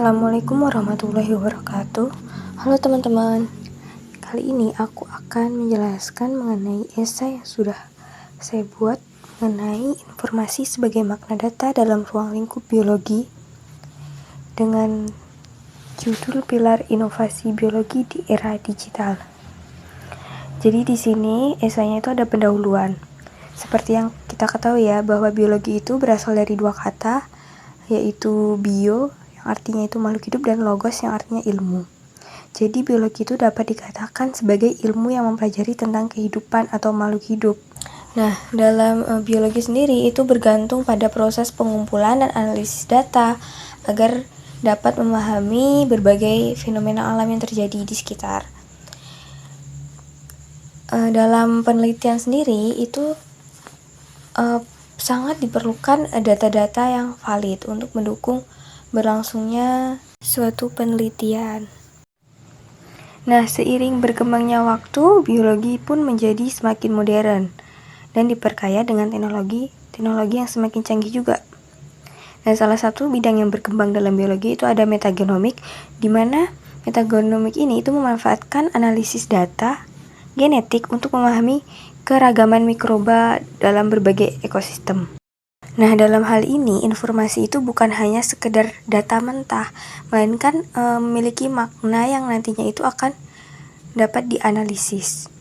Assalamualaikum warahmatullahi wabarakatuh. Halo teman-teman. Kali ini aku akan menjelaskan mengenai esai yang sudah saya buat mengenai informasi sebagai makna data dalam ruang lingkup biologi dengan judul Pilar Inovasi Biologi di Era Digital. Jadi di sini esainya itu ada pendahuluan. Seperti yang kita ketahui ya, bahwa biologi itu berasal dari dua kata, yaitu bio yang artinya itu makhluk hidup dan logos yang artinya ilmu. Jadi biologi itu dapat dikatakan sebagai ilmu yang mempelajari tentang kehidupan atau makhluk hidup. Nah, dalam biologi sendiri itu bergantung pada proses pengumpulan dan analisis data agar dapat memahami berbagai fenomena alam yang terjadi di sekitar. Dalam penelitian sendiri itu sangat diperlukan data-data yang valid untuk mendukung berlangsungnya suatu penelitian. Nah, seiring berkembangnya waktu, biologi pun menjadi semakin modern dan diperkaya dengan teknologi yang semakin canggih juga. Dan salah satu bidang yang berkembang dalam biologi itu ada metagenomik, di mana metagenomik ini itu memanfaatkan analisis data genetik untuk memahami keragaman mikroba dalam berbagai ekosistem. Nah, dalam hal ini informasi itu bukan hanya sekedar data mentah, melainkan memiliki makna yang nantinya itu akan dapat dianalisis.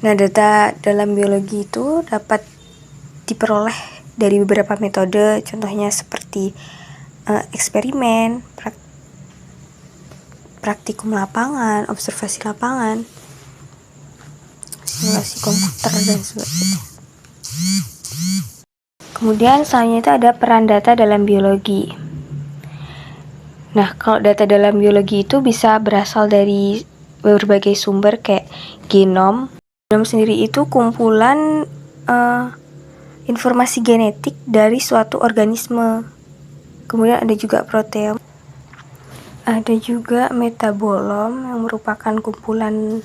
Nah, data dalam biologi itu dapat diperoleh dari beberapa metode, contohnya seperti eksperimen, praktikum lapangan, observasi lapangan, simulasi komputer, dan sebagainya. Kemudian selanjutnya itu ada peran data dalam biologi. Nah, kalau data dalam biologi itu bisa berasal dari berbagai sumber kayak genom. Genom sendiri itu kumpulan informasi genetik dari suatu organisme. Kemudian ada juga proteom. Ada juga metabolom yang merupakan kumpulan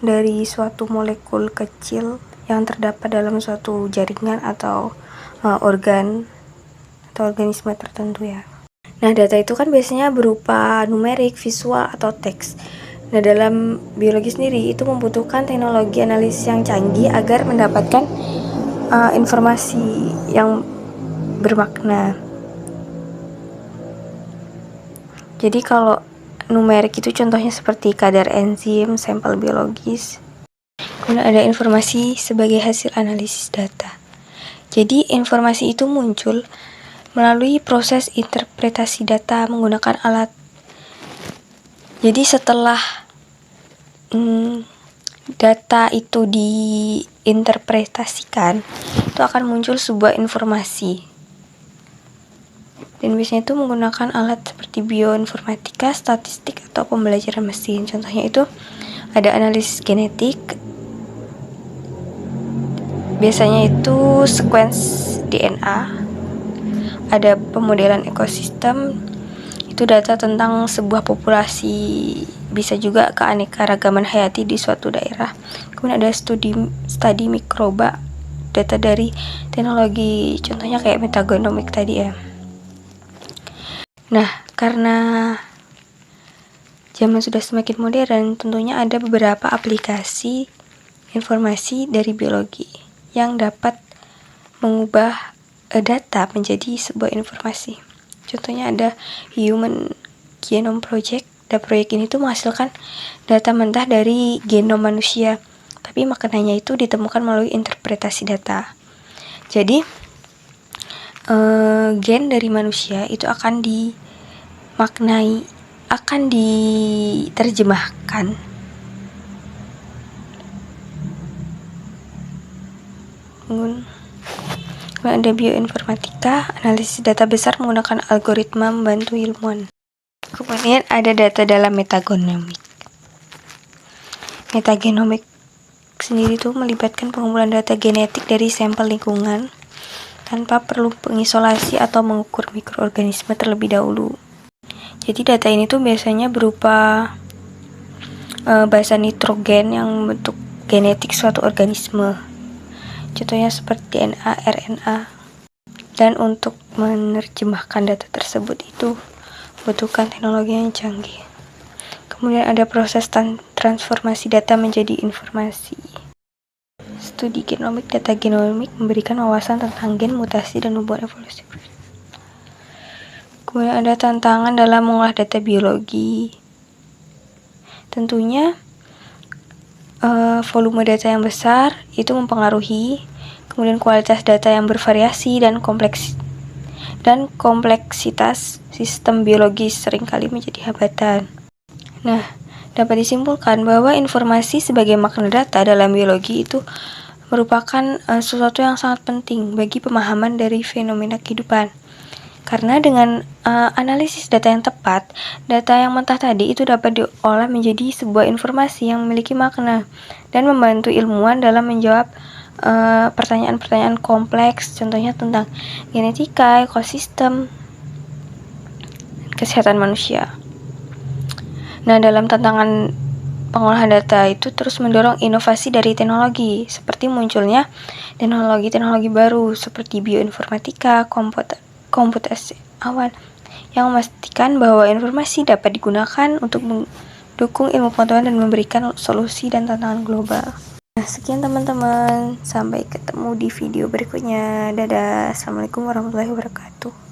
dari suatu molekul kecil yang terdapat dalam suatu jaringan atau organ atau organisme tertentu ya. Nah, data itu kan biasanya berupa numerik, visual, atau teks. Nah, dalam biologi sendiri itu membutuhkan teknologi analisis yang canggih agar mendapatkan informasi yang bermakna. Jadi kalau numerik itu contohnya seperti kadar enzim, sampel biologis. Kemudian ada informasi sebagai hasil analisis data. Jadi informasi itu muncul melalui proses interpretasi data menggunakan alat. Jadi setelah data itu diinterpretasikan, itu akan muncul sebuah informasi. Dan biasanya itu menggunakan alat seperti bioinformatika, statistik, atau pembelajaran mesin. Contohnya itu ada analisis genetik, biasanya itu sequence DNA, ada pemodelan ekosistem, itu data tentang sebuah populasi, bisa juga keanekaragaman hayati di suatu daerah. Kemudian ada studi mikroba, data dari teknologi, contohnya kayak metagenomik tadi ya. Nah, karena zaman sudah semakin modern, tentunya ada beberapa aplikasi informasi dari biologi yang dapat mengubah data menjadi sebuah informasi. Contohnya ada Human Genome Project. Dan proyek ini tuh menghasilkan data mentah dari genom manusia, tapi maknanya itu ditemukan melalui interpretasi data. Jadi gen dari manusia itu akan dimaknai, akan diterjemahkan ada bioinformatika, analisis data besar menggunakan algoritma membantu ilmuwan. Kemudian ada data dalam metagenomik. Metagenomik sendiri itu melibatkan pengumpulan data genetik dari sampel lingkungan tanpa perlu pengisolasi atau mengukur mikroorganisme terlebih dahulu. Jadi data ini tuh biasanya berupa basa nitrogen yang membentuk genetik suatu organisme. Contohnya seperti DNA, RNA. Dan untuk menerjemahkan data tersebut itu membutuhkan teknologi yang canggih. Kemudian ada proses transformasi data menjadi informasi. Studi genomik, data genomik memberikan wawasan tentang gen, mutasi, dan hubungan evolusi. Kemudian ada tantangan dalam mengolah data biologi. Tentunya volume data yang besar itu mempengaruhi, kemudian kualitas data yang bervariasi dan kompleksitas sistem biologis seringkali menjadi hambatan. Nah, dapat disimpulkan bahwa informasi sebagai makna data dalam biologi itu merupakan sesuatu yang sangat penting bagi pemahaman dari fenomena kehidupan. Karena dengan analisis data yang tepat, data yang mentah tadi itu dapat diolah menjadi sebuah informasi yang memiliki makna dan membantu ilmuwan dalam menjawab pertanyaan-pertanyaan kompleks, contohnya tentang genetika, ekosistem, dan kesehatan manusia. Nah, dalam tantangan pengolahan data itu terus mendorong inovasi dari teknologi, seperti munculnya teknologi-teknologi baru seperti bioinformatika, komputasi awan, yang memastikan bahwa informasi dapat digunakan untuk mendukung ilmu pengetahuan dan memberikan solusi dan tantangan global. Nah, sekian teman-teman, sampai ketemu di video berikutnya. Dadah, assalamualaikum warahmatullahi wabarakatuh.